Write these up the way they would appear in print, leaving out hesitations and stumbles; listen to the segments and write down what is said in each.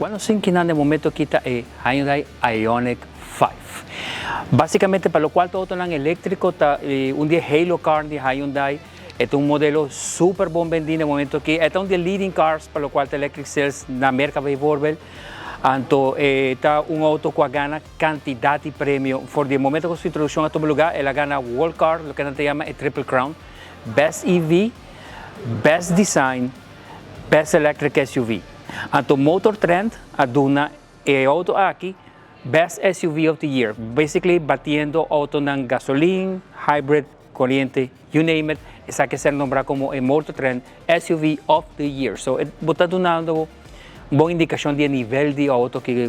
igual no sé quién anda en el momento quita el Hyundai IONIQ 5. Básicamente para lo cual todo tan eléctrico, un día Halo car de Hyundai, este es un modelo super bom bendi en el momento que este es un día leading cars para lo cual electric sales na Merca vai volver. Então, está um auto que ganha quantidade de prêmio. For the momento que sua introdução a todo lugar, ela ganha World Car, o que a gente chama é Triple Crown, Best EV, Best Design, Best Electric SUV. Então, Motor Trend, a Duna, é auto aqui, Best SUV of the Year. Basically, batendo auto na gasolina, hybrid, corriente, you name it, essa que ser nombrado como a Motor Trend SUV of the Year. So, botando boa indicação de nível de auto que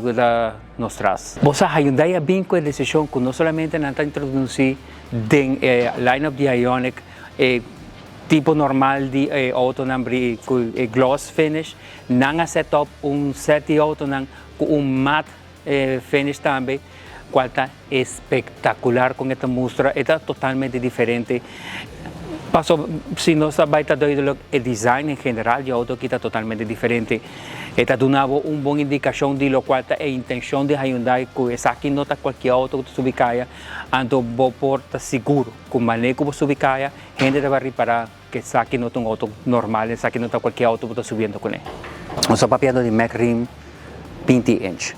nos traz. Você Hyundai é bem com a decisão que não somente não está introduzir den lineup de IONIQ tipo normal de auto com gloss finish, não setup set de auto com matte finish também, qual está espetacular com esta mustra, está totalmente diferente. Se nós vai estar doido o design em geral de auto que está totalmente diferente. Está dando uma boa indicação de lo qual a intenção de Hyundai que essa aqui não está qualquer auto que você caia, então vou porta seguro, com maneira que você caia, gente vai reparar que essa aqui não é um auto normal, essa aqui não está qualquer auto que está subindo com ele. Nós estamos papiando de Mac Rim 20 inch,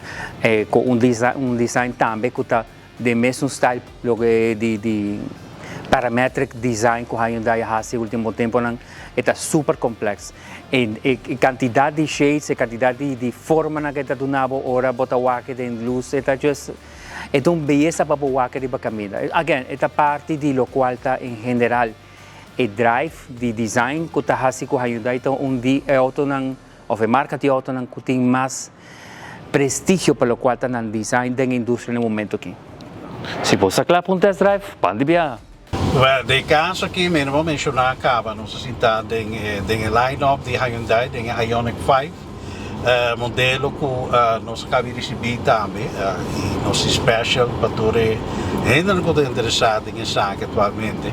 com um design também que está de mesmo style de parametric design que a Hyundai faz no último tempo está super complexo. A quantidade de shades, a quantidade de forma que está dando ora bota wacker de luz, está just uma beleza para o wacker de caminho. Again, esta parte de lo qual está em geral o drive de design que está fazendo com a Hyundai, então auto ou a marca de auto que tem mais prestígio para o qual está no design da indústria no momento aqui. Se você quer para test drive, pode vir. Well, de caso aqui, mesmo vou mencionar acaba, não se está tem line-up de Hyundai, tem IONIQ 5, modelo que nós acabamos de receber também, e nosso special para todos ainda não estão interessados em essa atualmente.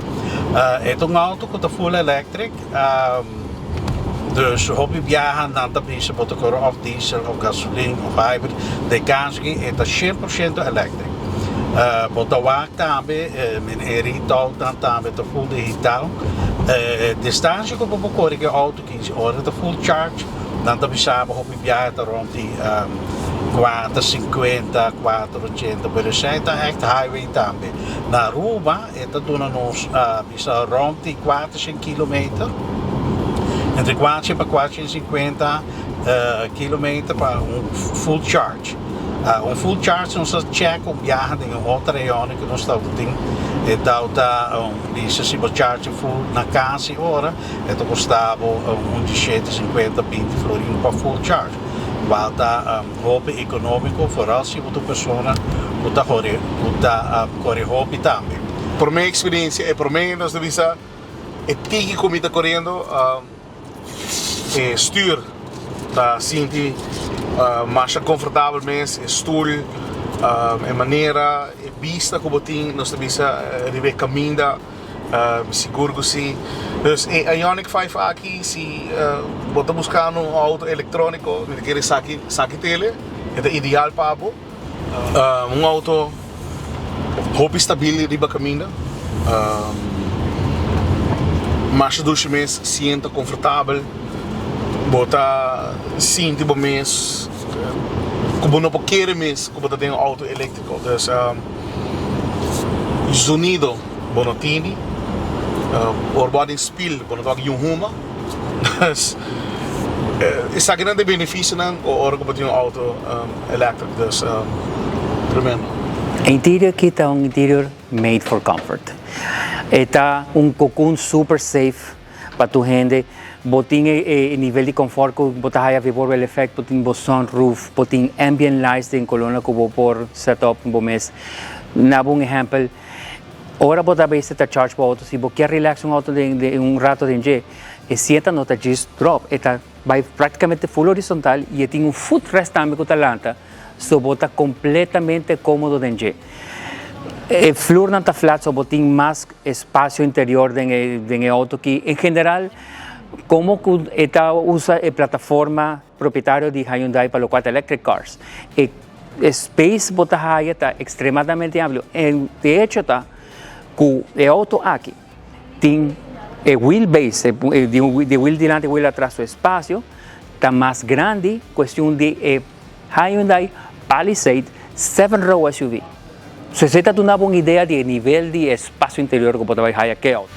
É um auto que está full electric, dus hobby viajan dan também se pode correr of diesel, of gasolina, of hybrid, de caso que é 100% elétrico. Botawak também, menherito também está full digital. Distância que eu vou correr que auto 15 horas está full charge. Dan também sabe que o viagem está rond die 40, 50, 40, 80, pero zij está echt highway também. Na Aruba está dando nos bisa rond die 400 km. Entre 400 para 450 km para full charge. Full charge nós check o viagem em outra IONIQ que nós estamos tendo se você charge full na casa hora custava 17,50 20 florins para full charge. Volta hobby econômico, vooral se você pessoa corre hobby também. Por minha experiência, por mim nós devemos tige como está correndo stuur da sinti mais confortável mesmo, stoel, a maneira, a vista como tem, nós devemos river caminha, seguro que sim. Dus a IONIQ 5 aqui, se você buscar um auto eletrônico, não quer saque tele, é ideal para você. Auto hobby estável river caminha, mais dos meses, sienta confortável. Bota sinti bom mês, como não quer mês, como tem auto elétrico, dus sonido bom tini, orbading spiel bom toque huma, dus essa grande benefício não, ora como tem auto elétrico, dus tremendo. Interior aqui está interior made for comfort, está cocoon super safe para tu gente. Botin nível de conforto que botar aí vibrar o efeito, botin sunroof, botin ambient lights em coluna que vou por setup um mês. Na bom exemplo, ora botar bem esta charge para auto, se você quer relax auto de rato de dia, e senta nota just drop, eta vai praticamente full horizontal e tem footrest também que talanta, so bota completamente cômodo de dia. O floor não está flat, so botin mais espaço interior de auto que em geral ¿Cómo esta usa la plataforma propietaria de Hyundai para los 4 electric cars? El space botahaya está extremadamente amplio. De hecho, está que el auto aquí tiene el wheelbase, de wheel delante y wheel atrás, su espacio está más grande, cuestión de Hyundai Palisade 7-row SUV. Se trata de una buena idea de nivel de espacio interior que puede haber aquí auto.